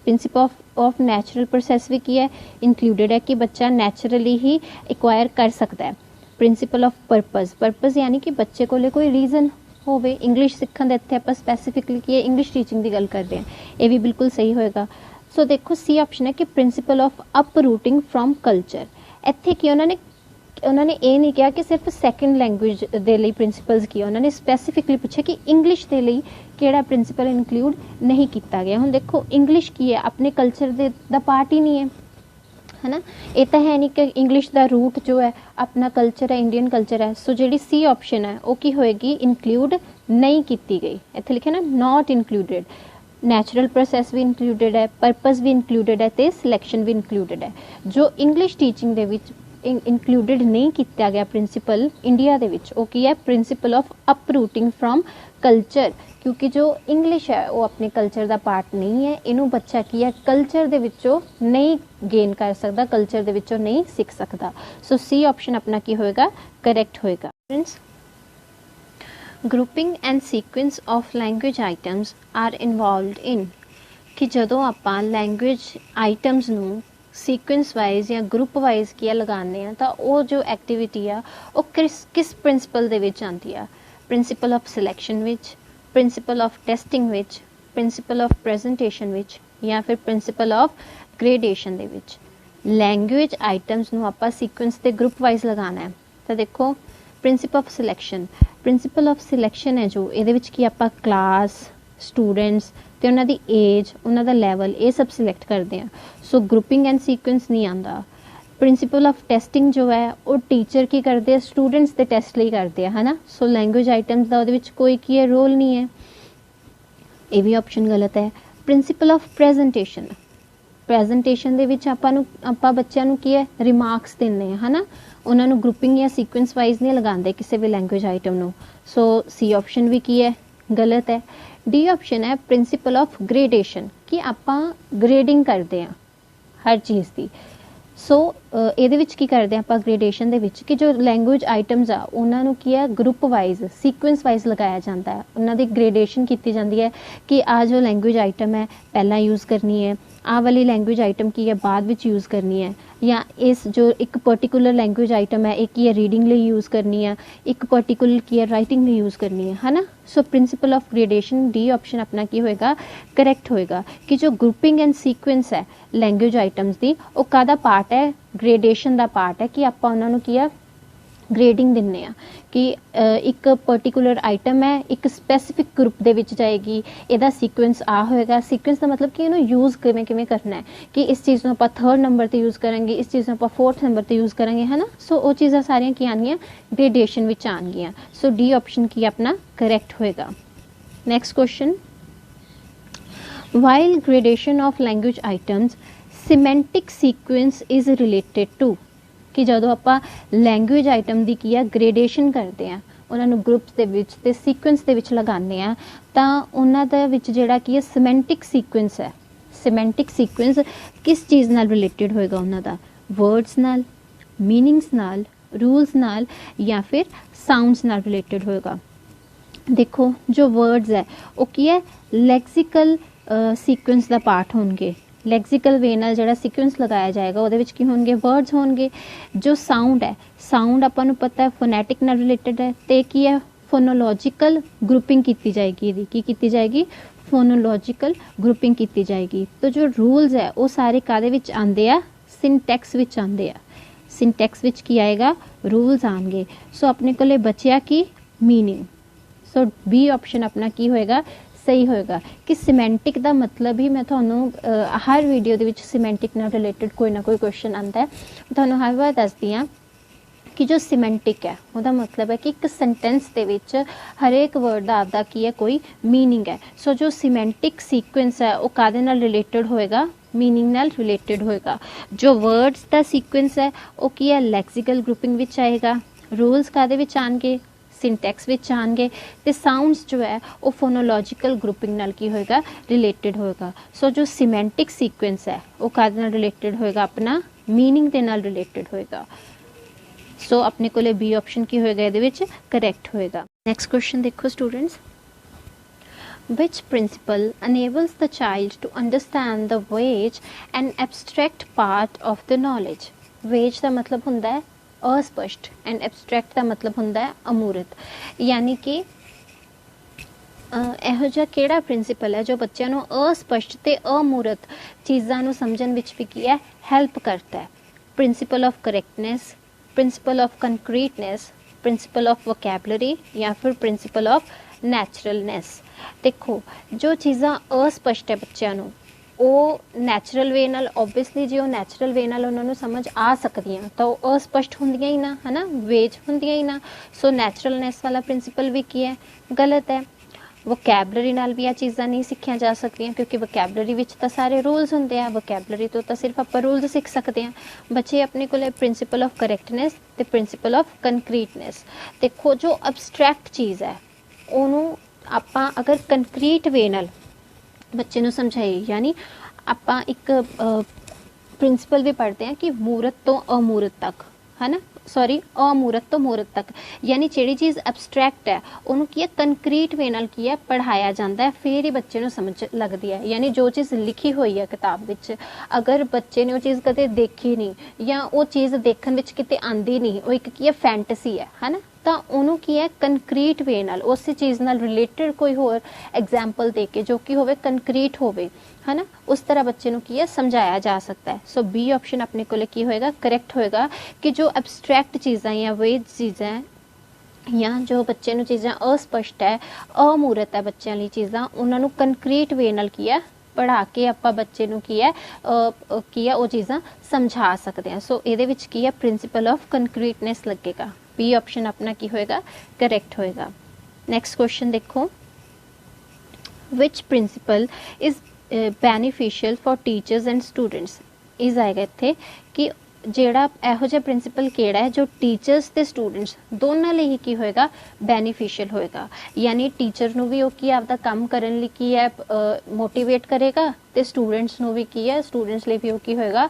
प्रिंसिपल ऑफ नेचुरल प्रोसेस भी की है इंक्लूडेड है कि बच्चा नैचुरली ही एक्वायर कर सकता है। प्रिंसिपल ऑफ पर्पस यानी कि बच्चे को कोई रीजन होवे इंग्लिश सीखण दे, इत्थे आपां स्पैसीफिकली की इंग्लिश टीचिंग की गल करते हैं, ये भी बिल्कुल सही होएगा। सो देखो सी ऑप्शन है कि principal of uprooting from culture. इत्थे कि उन्होंने ये नहीं कहा कि सिर्फ सैकेंड लैंगुएज दे लई प्रिंसिपल्स की, उन्होंने स्पैसीफिकली पूछा कि इंग्लिश दे लई किहड़ा प्रिंसिपल इंक्लूड नहीं किया गया। हुण देखो इंग्लिश की है अपने कल्चर दा पार्ट ही नहीं है ना, ये तो है नहीं कि इंग्लिश का रूट जो है अपना कल्चर है, इंडियन कल्चर है। सो जी सी ऑप्शन है वो की होएगी इंक्लूड नहीं की गई। इत्थे लिखे ना नॉट इंक्लूडेड, नैचुरल प्रोसैस भी इंक्लूडेड है, पर्पस भी इंक्लूडेड है, तो सिलेक्शन भी इंक्लूडेड है। जो English teaching they which included नहीं किया गया प्रिंसिपल इंडिया दे विच, वो की है principle of uprooting from culture, क्योंकि जो इंग्लिश है वो अपने कल्चर का पार्ट नहीं है, इनू बच्चा की है कल्चर दे विचों नहीं गेन कर सकता, कल्चर दे विचों नहीं सीख सकता। सो सी ऑप्शन अपना की होएगा करेक्ट होएगा। Friends, grouping and sequence of language items are involved in, कि जदों आपां लैंग्वेज आइटम्स नू सीक्वेंस वाइज या ग्रुप वाइज किया लगाने हैं तो वो जो एक्टिविटी आ वो किस प्रिंसिपल दे विच आंदी आ। प्रिंसिपल ऑफ सिलेक्शन विच, प्रिंसिपल ऑफ टेस्टिंग विच, प्रिंसिपल ऑफ प्रेजेंटेशन विच, या फिर प्रिंसिपल ऑफ ग्रेडेशन दे विच। लैंग्वेज आइटम्स नू आपां सीक्वेंस ते ग्रुप वाइज लगाना है तो देखो principle of selection, principle of selection है जो ये विच की आपां क्लास, स्टूडेंट्स ते उन्हां दी एज, उन्हां दा लैवल, ये सब सिलेक्ट करते हैं। सो ग्रुपिंग एंड सीक्वेंस नहीं आता। प्रिंसिपल ऑफ टेस्टिंग जो है वो टीचर की करते हैं, स्टूडेंट्स के टेस्ट लिए करते हैं, है ना। सो लैंग्वेज आइटम्स का उहदे विच कोई की है रोल नहीं है, ये भी ऑप्शन गलत है। प्रिंसिपल ऑफ प्रेजेंटेशन, प्रेजेंटेशन दे विच आपां बच्चों नूं की है रिमार्क्स दिंदे हैं, है ना, उन्होंने ग्रुपिंग या सीक्वेंस वाइज नहीं लगाते किसी भी लैंग्वेज आइटम नूं। सो सी ऑप्शन भी की है गलत है। डी ऑप्शन है प्रिंसिपल ऑफ ग्रेडेशन, कि आपां ग्रेडिंग करते हैं हर चीज़ की। सो ये की करते हैं आप ग्रेडेशन दे विच कि जो लैंग्वेज आइटम्स आ उन्होंने की है ग्रुप वाइज सीक्वेंस वाइज लगाया जाता है, उन्होंने ग्रेडेशन की जाती है कि आ जो लैंग्वेज आइटम है पहला यूज़ करनी है, आ वाली लैंग्वेज आइटम की है बाद विच यूज़ करनी है, या इस जो एक पर्टिकुलर लैंग्वेज आइटम है एक की है रीडिंग लिए यूज़ करनी है, एक पर्टिकुलर की है राइटिंग लिए यूज़ करनी है ना। So principle of gradation D option अपना की होएगा करेक्ट होएगा कि जो ग्रुपिंग एंड सीक्वेंस है लैंग्वेज आइटम्स की वो कादा पार्ट है, ग्रेडेशन का पार्ट है कि आप उन्होंने की है ग्रेडिंग दिन्ने आ कि एक पर्टिकुलर आइटम है एक स्पैसीफिक ग्रुप दे विच जाएगी, इहदा सीक्वेंस आ होएगा। सीक्वेंस का मतलब कि इहनूं यूज़ किवें करना है कि इस चीज़ नूं आपां 3rd नंबर ते यूज़ करांगे, इस चीज़ नूं आपां 4th नंबर ते यूज़ करांगे, है ना। सो वो चीज़ां सारियां की आउणगियां ग्रेडेशन विच आउणगियां। सो डी ऑप्शन की अपना करेक्ट होएगा। Next question, while gradation of language items semantic sequence is related to, कि जदों आपां लैंग्वेज आइटम की की है ग्रेडेशन करते हैं उन्होंने ग्रुप्स के विच ते सीक्वेंस के विच लगाने हैं तां उन्हां दे विच जिहड़ा की है सीमेंटिक सीक्वेंस है, सीमेंटिक सीक्वेंस किस चीज़ नाल रिलेटेड होएगा उन्हां दा, वर्ड्स नाल, मीनिंग्स नाल, रूल्स नाल, या फिर साउंड्स नाल रिलेटेड होएगा। देखो जो वर्ड्स है वो की है लैक्सिकल सीक्वेंस का पार्ट होंगे, लैक्सिकल वे नाल जिहड़ा सीक्वेंस लगाया जाएगा उहदे विच की होणगे वर्ड्स होणगे। जो साउंड है, साउंड आपां नूं पता है फोनैटिक नाल रिलेटेड है, ते की है फोनोलॉजिकल ग्रुपिंग की जाएगी, ਇਹਦੀ ਕੀ ਕੀਤੀ ਜਾਏਗੀ, फोनोलॉजिकल ग्रुपिंग की जाएगी। तो जो रूल्स है वो सारे कादे विच आंदे आ, सिंटैक्स विच आंदे आ। सिंटैक्स विच की आएगा, रूल्स आएंगे। सो अपने कोले बचिया की मीनिंग। सो बी ऑप्शन अपना की होएगा, सही होएगा कि सिमेंटिक का मतलब ही, मैं थानू हर वीडियो दे विच सिमेंटिक नाल रिलेटेड कोई ना कोई क्वेश्चन आंदा है, थानू हर बार दसदी हाँ कि जो सिमेंटिक है उसका मतलब है कि एक सेंटेंस दे विच हरेक वर्ड का आपदा की है कोई मीनिंग है। सो जो सिमेंटिक सीक्वेंस है वो कादे नाल रिलेटेड होएगा, मीनिंग नाल रिलेटेड होएगा। जो वर्ड्स का सीक्वेंस है वो की है, लैक्सिकल ग्रुपिंग विच आएगा। रूल्स कादे विच आएंगे, सिंटैक्स विच आएंगे। ते साउंड्स जो है वो फोनोलॉजिकल ग्रुपिंग नाल की होएगा, रिलेटेड होएगा। सो जो सिमेंटिक सीक्वेंस है वो कादे नाल रिलेटेड होएगा, अपना मीनिंग दे नाल रिलेटेड होएगा। सो अपने को बी ऑप्शन की होएगा, ਇਹਦੇ ਵਿੱਚ करेक्ट होएगा। नेक्स्ट क्वेश्चन देखो students, which principle enables the child to understand the vague and abstract part of the knowledge? vague ਦਾ मतलब ਹੁੰਦਾ है अस्पष्ट एंड एब्सट्रैक्ट ਦਾ मतलब ਹੁੰਦਾ है अमूर्त। यानी कि ਇਹੋ ਜਿਹਾ ਕਿਹੜਾ ਪ੍ਰਿੰਸੀਪਲ ਹੈ ਜੋ ਬੱਚਿਆਂ ਨੂੰ अस्पष्ट ਤੇ ਅਮੂਰਤ ਚੀਜ਼ਾਂ ਨੂੰ ਸਮਝਣ ਵਿੱਚ ਵੀ ਕੀ ਹੈ, ਹੈਲਪ ਕਰਦਾ ਹੈ। Principle of correctness, principle of concreteness, principle of vocabulary या फिर प्रिंसिपल ऑफ नैचुरलनेस। देखो जो चीज़ां अस्पष्ट है बच्चों ਨੂੰ ਉਹ ਨੈਚੁਰਲ ਵੇ ਨਾਲ, ਓਬਵੀਅਸਲੀ ਜੇ ਉਹ ਨੈਚੁਰਲ ਵੇ ਨਾਲ ਉਹਨਾਂ ਨੂੰ ਸਮਝ ਆ ਸਕਦੀਆਂ ਤਾਂ ਉਹ ਅਸਪਸ਼ਟ ਹੁੰਦੀਆਂ ਹੀ ਨਾ, ਹੈ ਨਾ, ਵੇਜ ਹੁੰਦੀਆਂ ਹੀ ਨਾ। ਸੋ ਨੈਚੁਰਲਨੈਸ ਵਾਲਾ ਪ੍ਰਿੰਸੀਪਲ ਵੀ ਕੀ ਹੈ, ਗਲਤ ਹੈ। ਵੋਕੈਬਲਰੀ ਨਾਲ ਵੀ ਆ ਚੀਜ਼ਾਂ ਨਹੀਂ ਸਿੱਖੀਆਂ ਜਾ ਸਕਦੀਆਂ ਕਿਉਂਕਿ ਵੋਕੈਬਲਰੀ ਵਿੱਚ ਤਾਂ ਸਾਰੇ ਰੂਲਸ ਹੁੰਦੇ ਆ, ਵੋਕੈਬਲਰੀ ਤੋਂ ਤਾਂ ਸਿਰਫ ਆਪਾਂ ਰੂਲਸ ਸਿੱਖ ਸਕਦੇ ਹਾਂ। ਬੱਚੇ ਆਪਣੇ ਕੋਲ ਪ੍ਰਿੰਸੀਪਲ ਆਫ ਕਰੈਕਟਨੈਸ ਤੇ ਪ੍ਰਿੰਸੀਪਲ ਆਫ ਕੰਕਰੀਟਨੈਸ। ਦੇਖੋ ਜੋ ਅਬਸਟਰੈਕਟ ਚੀਜ਼ ਹੈ ਉਹਨੂੰ ਆਪਾਂ ਅਗਰ ਕੰਕਰੀਟ ਵੇ ਨਾਲ ਬੱਚੇ ਨੂੰ ਸਮਝਾਈਏ, यानी ਆਪਾਂ ਇੱਕ ਪ੍ਰਿੰਸੀਪਲ ਵੀ ਪੜ੍ਹਦੇ ਹਾਂ ਕਿ ਮੂਰਤ ਤੋਂ ਅਮੂਰਤ ਤੱਕ, है ना, सॉरी अमूरत तो मूरत तक, यानी ਜਿਹੜੀ ਚੀਜ਼ ਐਬਸਟਰੈਕਟ ਹੈ ਉਹਨੂੰ ਕੀ ਹੈ, ਕੰਕਰੀਟ ਵੇ ਨਾਲ ਕੀ ਹੈ, ਪੜ੍ਹਾਇਆ ਜਾਂਦਾ ਹੈ, ਫਿਰ ਹੀ ਬੱਚੇ ਨੂੰ ਸਮਝ ਲੱਗਦੀ ਹੈ। यानी ਜੋ ਚੀਜ਼ ਲਿਖੀ ਹੋਈ ਹੈ ਕਿਤਾਬ ਵਿੱਚ, ਅਗਰ ਬੱਚੇ ਨੇ ਉਹ ਚੀਜ਼ ਕਦੇ ਦੇਖੀ ਨਹੀਂ ਜਾਂ ਉਹ ਚੀਜ਼ ਦੇਖਣ ਵਿੱਚ ਕਿਤੇ ਆਂਦੀ ਨਹੀਂ, ਉਹ ਇੱਕ ਕੀ ਹੈ, ਫੈਂਟਸੀ ਹੈ ਨਾ, ਤਾਂ ਉਹਨੂੰ ਕੀ ਹੈ, ਕੰਕਰੀਟ ਵੇ ਨਾਲ ਉਸੇ ਚੀਜ਼ ਨਾਲ ਰਿਲੇਟਡ ਕੋਈ ਹੋਰ ਐਗਜ਼ਾਮਪਲ ਦੇ ਕੇ ਜੋ ਕਿ ਹੋਵੇ ਕੰਕਰੀਟ ਹੋਵੇ, है ना, उस तरह बच्चे ਨੂੰ ਕੀ ਹੈ, ਸਮਝਾਇਆ ਜਾ ਸਕਦਾ ਹੈ। सो बी ऑप्शन अपने को ਕੀ ਹੋਏਗਾ, करेक्ट होएगा कि जो एब्सट्रैक्ट चीज़ां या वेज चीज़ां या जो बच्चे ਨੂੰ ਚੀਜ਼ਾਂ अस्पष्ट है, अमूरत है बच्चों ਲਈ ਚੀਜ਼ਾਂ, ਉਹਨਾਂ ਨੂੰ ਕੰਕਰੀਟ ਵੇ ਨਾਲ ਕੀ ਹੈ, ਪੜ੍ਹਾ ਕੇ ਆਪਾਂ ਬੱਚੇ ਨੂੰ ਕੀ ਹੈ ਉਹ ਚੀਜ਼ਾਂ ਸਮਝਾ ਸਕਦੇ ਹਾਂ। ਸੋ ਇਹਦੇ ਵਿੱਚ ਕੀ ਹੈ, ਪ੍ਰਿੰਸੀਪਲ ਆਫ ਕੰਕਰੀਟਨੈਸ ਲੱਗੇਗਾ। बी ऑप्शन अपना की होएगा, करेक्ट होएगा। नेक्स्ट क्वेश्चन देखो, which principle is beneficial for teachers and students? Is आएगा इत्थे कि ਜਿਹੜਾ ਇਹੋ ਜਿਹਾ ਪ੍ਰਿੰਸੀਪਲ ਕਿਹੜਾ ਹੈ ਜੋ ਟੀਚਰਸ ਤੇ ਸਟੂਡੈਂਟਸ ਦੋਨਾਂ ਲਈ ਹੀ ਕੀ ਹੋਏਗਾ, ਬੈਨੀਫੀਸ਼ੀਅਲ ਹੋਏਗਾ। ਯਾਨੀ ਟੀਚਰ ਨੂੰ ਵੀ ਉਹ ਕੀ ਆਪਦਾ ਕੰਮ ਕਰਨ ਲਈ ਕੀ ਹੈ, ਮੋਟੀਵੇਟ ਕਰੇਗਾ ਤੇ ਸਟੂਡੈਂਟਸ ਨੂੰ ਵੀ ਕੀ ਹੈ, ਸਟੂਡੈਂਟਸ ਲਈ ਵੀ ਉਹ ਕੀ ਹੋਏਗਾ,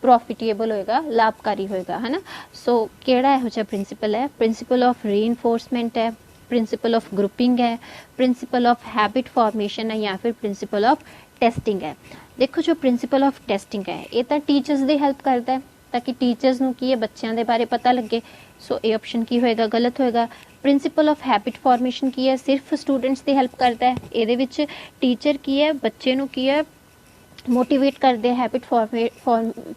प्रॉफिटेबल होएगा, लाभकारी होएगा, है ना। सो केड़ा है जो प्रिंसिपल है, प्रिंसिपल ऑफ रीइंफोर्समेंट है, प्रिंसिपल ऑफ ग्रुपिंग है, प्रिंसिपल ऑफ हैबिट फॉर्मेशन है या फिर प्रिंसिपल ऑफ टेस्टिंग है। देखो जो प्रिंसिपल ऑफ टेस्टिंग है ये तो टीचर्स दी हेल्प करता है ताकि टीचर्स नूं की है बच्चों के बारे पता लगे। सो ये ऑप्शन की होएगा, गलत होएगा। प्रिंसिपल ऑफ हैबिट फॉर्मेशन की है, सिर्फ स्टूडेंट्स की हेल्प करता है। ये विच टीचर की है बच्चे नूं की है मोटिवेट करते हैं हैबिट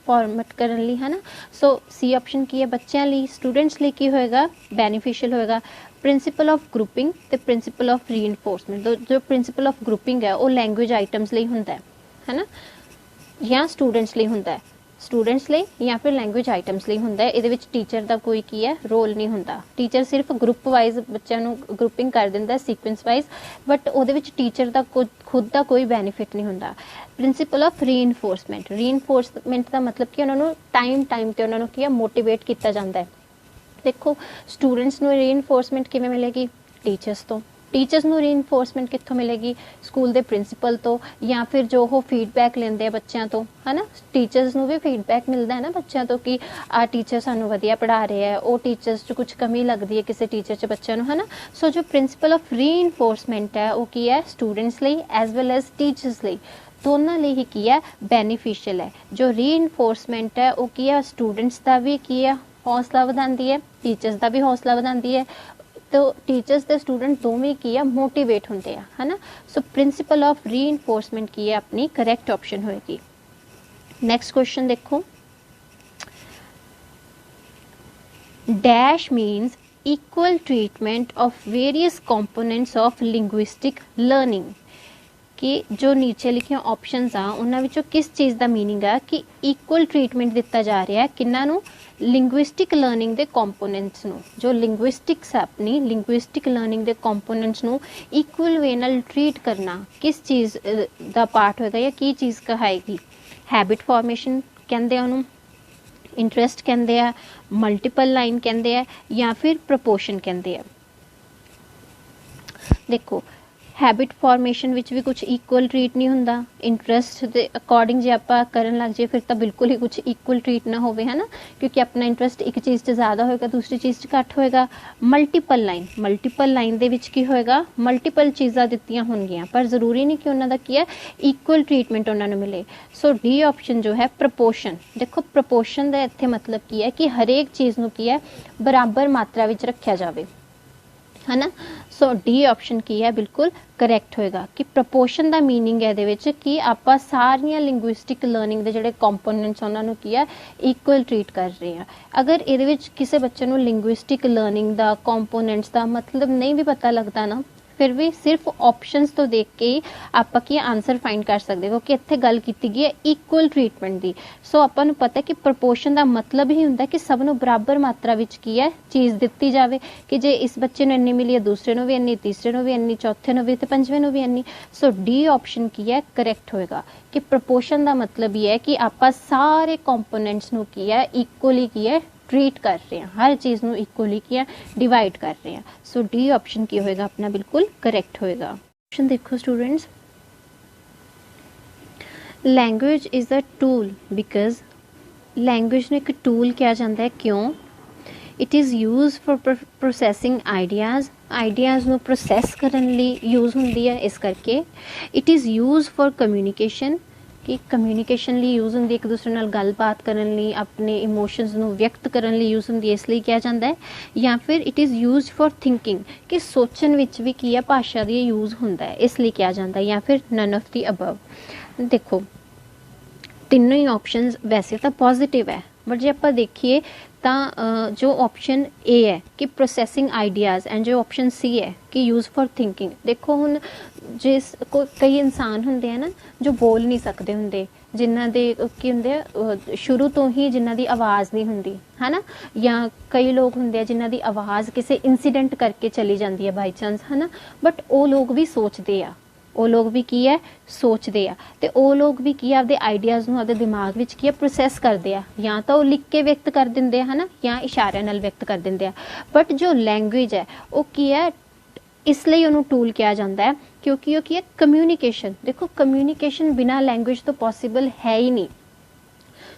फॉर्मेट करने लिए, है ना। सो सी ऑप्शन की है बच्चों लिए, स्टूडेंट्स लिए की होएगा, बेनीफिशियल होएगा। प्रिंसिपल ऑफ ग्रुपिंग ते प्रिंसिपल ऑफ रीइंफोर्समेंट, जो प्रिंसिपल ऑफ ग्रुपिंग है वो लैंग्वेज आइटम्स लिए हुंदा है ना, या स्टूडेंट्स लिए हुंदा है, स्टूडेंट्स लिए या फिर लैंग्वेज आइटम्स लिए हुंदा है। इहदे विच टीचर का कोई की है रोल नहीं हुंदा। टीचर सिर्फ ग्रुप वाइज बच्चों नूं ग्रुपिंग कर दिंदा सीक्वेंस वाइज, बट उहदे विच टीचर का खुद का कोई बेनीफिट नहीं हुंदा। प्रिंसिपल ऑफ रीइंफोर्समेंट, रीइंफोर्समेंट का मतलब कि उन्होंने टाइम ते उन्होंने की मोटिवेट किया जाता है। देखो स्टूडेंट्स नूं रीइंफोर्समेंट किवें मिलेगी, टीचर्स तो। टीचर्स नूं रीइंफोर्समेंट कित्थों मिलेगी, स्कूल के प्रिंसीपल तो या फिर जो वो फीडबैक लेंदे बच्चों तो, है ना। टीचर्स नूं भी फीडबैक मिलता है ना बच्चों तो कि आ टीचर सानूं वधिया पढ़ा रहे हैं, वो टीचर्स च कुछ कमी लगती है किसी टीचर च बच्चों नूं, है ना। सो जो प्रिंसिपल ऑफ रीइंफोर्समेंट है वो की है, स्टूडेंट्स लिए एज वेल एज टीचर्स लिए दोनों लिए ही की है बेनीफिशियल है। जो रीइंफोर्समेंट है वो की है, स्टूडेंट्स का भी की है हौसला वधांदी है, टीचर्स का भी हौसला वधांदी है, तो टीचर्स ते स्टूडेंट दोवें की है मोटिवेट होंदे आ, है ना। सो प्रिंसिपल ऑफ रीइनफोर्समेंट की है अपनी करैक्ट ऑप्शन होएगी। नेक्स्ट क्वेश्चन देखो, dash means equal treatment of various components of linguistic learning, कि जो नीचे लिखे ऑप्शनस आ उन्हां विचों किस चीज़ का मीनिंग है कि इक्वल ट्रीटमेंट दिता जा रहा है किन्हां नूं, लिंग्विस्टिक लर्निंग के कंपोनेंट्स नूं, जो लिंग्विस्टिक्स है अपनी लिंग्विस्टिक लर्निंग के कंपोनेंट्स नूं इक्वल वे नाल ट्रीट करना किस चीज़ का पार्ट होएगा या की चीज़ कहाएगी। हैबिट फॉर्मेशन कहंदे आ उहनूं, इंटरस्ट कहंदे आ, मल्टीपल लाइन कहंदे आ, या फिर प्रपोर्शन कहंदे आ। देखो हैबिट फॉर्मेशन विच भी कुछ इक्वल ट्रीट नहीं हुंदा, इंटरस्ट के अकॉर्डिंग जे आपां करन लग जाए फिर तो बिल्कुल ही कुछ इक्वल ट्रीट ना होवे, है ना, क्योंकि अपना इंटरस्ट एक चीज़ से ज़्यादा होएगा दूसरी चीज़ से घट होएगा। मल्टीपल लाइन दे विच की होएगा, मल्टीपल चीज़ां दित्तियां होणगियां पर जरूरी नहीं कि उन्हां दा की है इक्वल ट्रीटमेंट उन्हां नूं मिले। सो डी ऑप्शन जो है प्रपोर्शन। देखो प्रपोर्शन का इत्थे मतलब की है कि हरेक चीज़ नूं की है बराबर मात्रा विच रखिया जावे, है ना। सो डी ऑप्शन की है बिल्कुल करैक्ट होएगा कि प्रपोर्शन का मीनिंग है दे कि आपां सारियां लिंग्विस्टिक लर्निंग के जिहड़े कंपोनेंट्स उन्हां नूं की है इक्वल ट्रीट कर रहे हैं। अगर इहदे विच किसी बच्चे नूं लिंग्विस्टिक लर्निंग का कंपोनेंट्स का मतलब नहीं भी पता लगता ना, फिर भी सिर्फ ऑप्शनस तो देख के ही आपां की आंसर फाइंड कर सकते, क्योंकि इत्थे गल कीती गई है इक्वल ट्रीटमेंट की। सो आपां नूं पता है कि प्रपोर्शन का मतलब ही हुंदा कि सब नूं बराबर मात्रा विच की है चीज़ दित्ती जावे, कि जे इस बच्चे नूं इन्नी मिली है दूसरे नूं भी इन्नी, तीसरे नूं भी इन्नी, चौथे नूं भी ते पंजवें नूं भी इन्नी। सो डी ऑप्शन की है करैक्ट होएगा कि प्रपोर्शन का मतलब ये है कि आपां सारे कंपोनेंट्स नूं की है इक्वली की है ट्रीट कर रहे हैं, हर चीज़ नूं इक्वली किया डिवाइड कर रहे हैं। सो डी ऑप्शन की होएगा अपना बिल्कुल करेक्ट होएगा। ऑप्शन देखो students, language is a tool because language ने एक टूल किया जाता है, क्यों? It is use for processing ideas नूं प्रोसैस करन लई यूज़ होंदी है, इस करके। It is use for communication, कि कम्यूनीकेशन लिए यूज़ होंगी, एक दूसरे नाल गलबात करन लई, अपने इमोशंस नूं व्यक्त करन लई यूज़ होंगी, इसलिए किया जाता है। या फिर it is use for thinking, कि सोचन विच भी की है भाषा दी यूज़ होंदा है, इसलिए किया जाता है। या फिर नन ऑफ दी अबव। देखो तीनों ही ऑप्शंस वैसे तो पॉजिटिव है, बट जे आपां देखिए तो जो ऑप्शन ए है कि प्रोसैसिंग आइडियाज़ एंड जो ऑप्शन सी है कि यूज़ फॉर थिंकिंग। देखो हुण जिस को कई इंसान होंदे हैं ना जो बोल नहीं सकते होंदे, जिन्हां दे की होंदे शुरू तो ही जिन्हां दी आवाज़ नहीं होंदी, है ना, या कई लोग होंदे हैं जिन्हां दी आवाज़ किसी इंसीडेंट करके चली जाती है बाई चांस, है ना, बट वो लोग भी सोचते आ, वो लोग भी की है सोचते आ, ते वो लोग भी की आपदे आइडियाज़ नूं आपदे दिमाग विच की है प्रोसैस करते आ, या तो वो लिख के व्यक्त कर दिंदे, है ना, या इशारे नाल व्यक्त कर दिंदे आ। बट जो लैंग्वेज है वो की है इसलिए उन्होंने टूल किया जाता है क्योंकि वो की है कम्यूनीकेशन। देखो कम्यूनीकेशन बिना लैंग्वेज तो पॉसिबल है ही नहीं।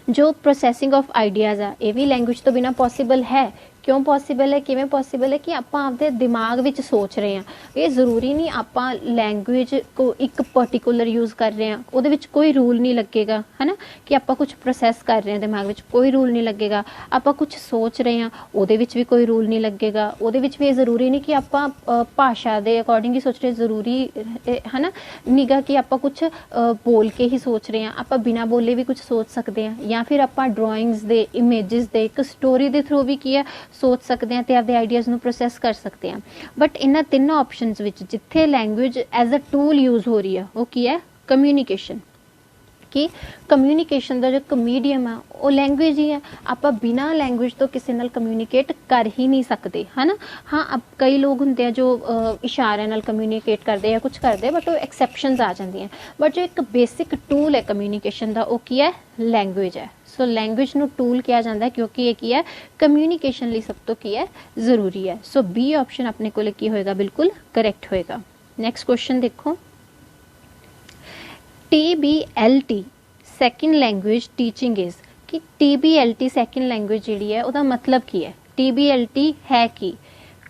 जो प्रोसैसिंग ऑफ आइडियाज़ है ये भी लैंग्वेज तो बिना पॉसिबल है। क्यों पॉसिबल है, किवें पॉसिबल है कि आप आपदे दिमाग विच सोच रहे हैं, ये ज़रूरी नहीं आप लैंग्वेज को एक पर्टिकुलर यूज़ कर रहे हैं उहदे विच कोई रूल नहीं लगेगा, है ना, कि आप कुछ प्रोसैस कर रहे हैं दिमाग विच कोई रूल नहीं लगेगा। आप कुछ सोच रहे हैं उहदे विच भी कोई रूल नहीं लगेगा, उहदे विच भी ज़रूरी नहीं कि आप भाषा के अकॉर्डिंग ही सोच रहे, ज़रूरी है ना निगा कि आप कुछ बोल के ही सोच रहे हैं, आप बिना बोले भी कुछ सोच सकते हैं, या फिर आप ड्राइंग्स दे इमेजिस दे एक स्टोरी के थ्रू भी की है सोच सकते हैं तो आपके आइडियाज़ नूं प्रोसैस कर सकते हैं। बट इन्हां तीनों ऑप्शनस विच जिथे language as a tool use हो रही है वो की है कम्यूनीकेशन, कि कम्यूनीकेशन का जो एक मीडियम है वो लैंग्वेज ही है। आप बिना लैंग्वेज तो किसी नाल कम्यूनीकेट कर ही नहीं सकते, है ना। हाँ अब कई लोग होंगे हैं जो इशारे नाल कम्यूनीकेट करते हैं कुछ करते हैं, बट वो एक्सैप्शनस आ जाती हैं। बट जो एक बेसिक टूल है कम्यूनीकेशन का वो की है लैंग्वेज है। सो लैंग्वेज नूं टूल किया जाता है क्योंकि ये की है कम्यूनीकेशन लिए सब तो की है जरूरी है। सो बी ऑप्शन अपने को की होएगा बिल्कुल करेक्ट होएगा। नेक्स्ट क्वेश्चन देखो, TBLT second language teaching is, कि TBLT सैकेंड लैंग्वेज जी है उसका मतलब की है। TBLT है कि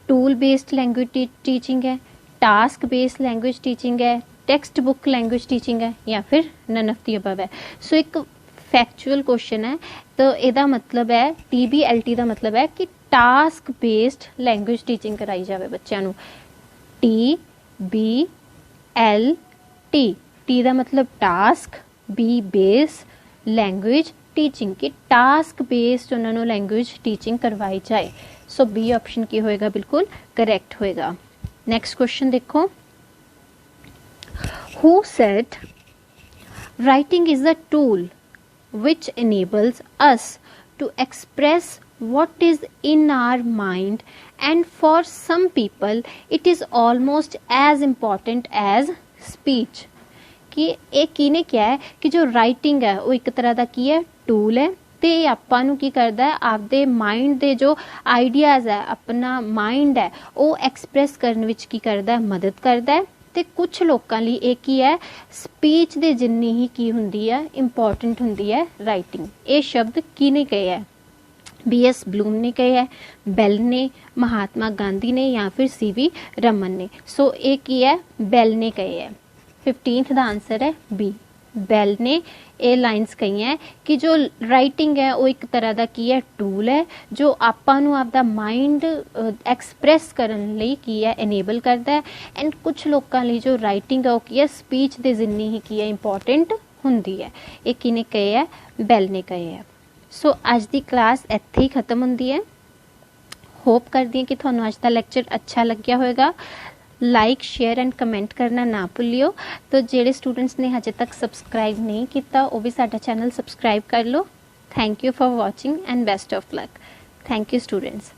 टूल बेस्ड लैंग्वेज टीचिंग है, टास्क बेस्ड लैंग्वेज टीचिंग है, टेक्स्ट बुक लैंग्वेज टीचिंग है, या फिर नन ऑफ दी अबव है। एक फैक्चुअल क्वेश्चन है तो यदा मतलब है TBLT का मतलब है कि टास्क बेस्ड लैंग्वेज टीचिंग कराई जाए बच्चों नूं। TBLT, टी का मतलब task, B base, language teaching की टास्क बेस्ड उन्होंने लैंग्वेज टीचिंग करवाई जाए। सो बी ऑप्शन की होएगा, बिल्कुल करेक्ट होएगा। नेक्स्ट क्वेश्चन देखो, who said writing is a tool which enables us to express what is in our mind, and for some people it is almost as important as speech। कि ਇਹ ਕਿਹਨੇ ਕਿਹਾ ਹੈ ਕਿ ਜੋ ਰਾਈਟਿੰਗ ਹੈ ਉਹ ਇੱਕ ਤਰ੍ਹਾਂ ਦਾ ਕੀ ਹੈ, ਟੂਲ ਹੈ, ਤੇ ਆਪਾਂ ਨੂੰ ਕੀ ਕਰਦਾ ਹੈ, ਆਪਦੇ ਮਾਈਂਡ ਦੇ ਜੋ ਆਈਡੀਆਜ਼ ਹੈ, ਆਪਣਾ ਮਾਈਂਡ ਹੈ ਉਹ ਐਕਸਪ੍ਰੈਸ ਕਰਨ ਵਿੱਚ ਕੀ ਕਰਦਾ ਹੈ, ਮਦਦ ਕਰਦਾ ਹੈ। ਤੇ ਕੁਝ ਲੋਕਾਂ ਲਈ ਇਹ ਕੀ ਹੈ, ਸਪੀਚ ਦੇ ਜਿੰਨੀ ਹੀ ਕੀ ਹੁੰਦੀ ਹੈ, ਇੰਪੋਰਟੈਂਟ ਹੁੰਦੀ ਹੈ ਰਾਈਟਿੰਗ। ਇਹ ਸ਼ਬਦ ਕਿਹਨੇ ਕਹੇ ਹੈ, BS ਬਲੂਮ ਨੇ ਕਹੇ ਹੈ, ਬੈਲ ਨੇ, महात्मा गांधी ने, या फिर CV रमन ने। सो ये की है, बेल ने कहे है। 15th का आंसर है बी, बेल ने ये लाइन्स कही हैं कि जो राइटिंग है वो एक तरह का की है, टूल है जो आपां नूं आपदा माइंड एक्सप्रैस करन लई की है, एनेबल करता है। एंड कुछ लोगों लई जो राइटिंग है वो की है, स्पीच दे जिन्नी ही की है इंपॉर्टेंट हुंदी है। ये किने कहे है, बेल ने कहे है। सो अज दी क्लास इत्थे ही खत्म हुंदी है। होप करदी है कि तुहानूं अज दा लैक्चर अच्छा लग्या होएगा। लाइक शेयर एंड कमेंट करना ना भुल्लियो। तो जेडे स्टूडेंट्स ने हजे तक सबसक्राइब नहीं किया वो भी साडा चैनल सबसक्राइब कर लो। Thank you for watching and best of luck. Thank you students.